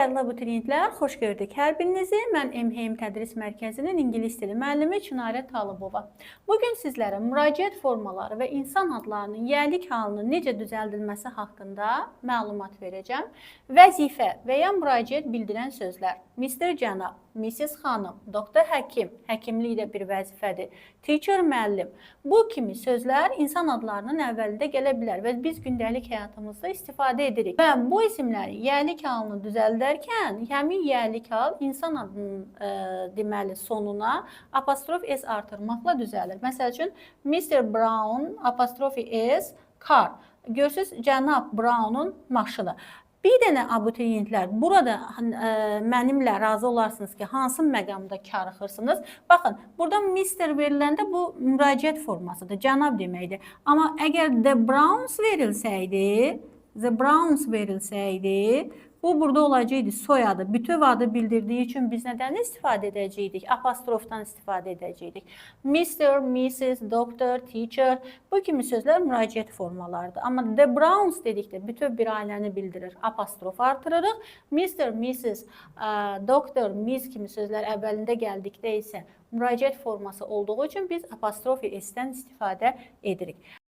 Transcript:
Dəyərli abituriyentlər, xoş gördük hər birinizi. Mən MHM Tədris Mərkəzinin İngilis dili müəllimi Çinarə Talıbova. Bugün sizlərə müraciət formaları və insan adlarının yiyəlik halının necə düzəldilməsi haqqında məlumat verəcəm. Vəzifə və ya müraciət bildirən sözlər: Mr. Cənab, Mrs. Xanım, Doktor Həkim, həkimlik də bir vəzifədir, Teacher müəllim. Bu kimi sözlər insan adlarının əvvəlində gələ bilər və biz gündəlik həyatımızda istifadə edirik. Və bu isimlərin yiyəlik halını düzəldərkən həmin yiyəlik hal insan adının deməli sonuna apostrof S artırmaqla düzəlir. Məsəl üçün Mr. Brown apostrofi S car. Görürsüz, cənab Brown'un maşını. Bir dənə abituriyentlər, burada mənimlə razı olarsınız ki, hansı məqamda karıxırsınız? Baxın, burada Mr. veriləndə bu müraciət formasıdır, cənab deməkdir. Amma əgər The Browns verilsəydi, bu burada olacaqdı soyadı, bütöv adı bildirdiyi üçün biz nədən istifadə edəcəkdik? Apostrofdan istifadə edəcəkdik. Mr., Mrs., Doctor, Teacher, bu kimi sözlər müraciət formalarıdır. Amma The Browns dedikdə bütöv bir ailəni bildirir. Apostrof artırırıq. Mr., Mrs., Doctor, Miss kimi sözlər əvvəlində gəldikdə isə müraciət forması olduğu üçün biz apostrofi S-dən istifadə edirik.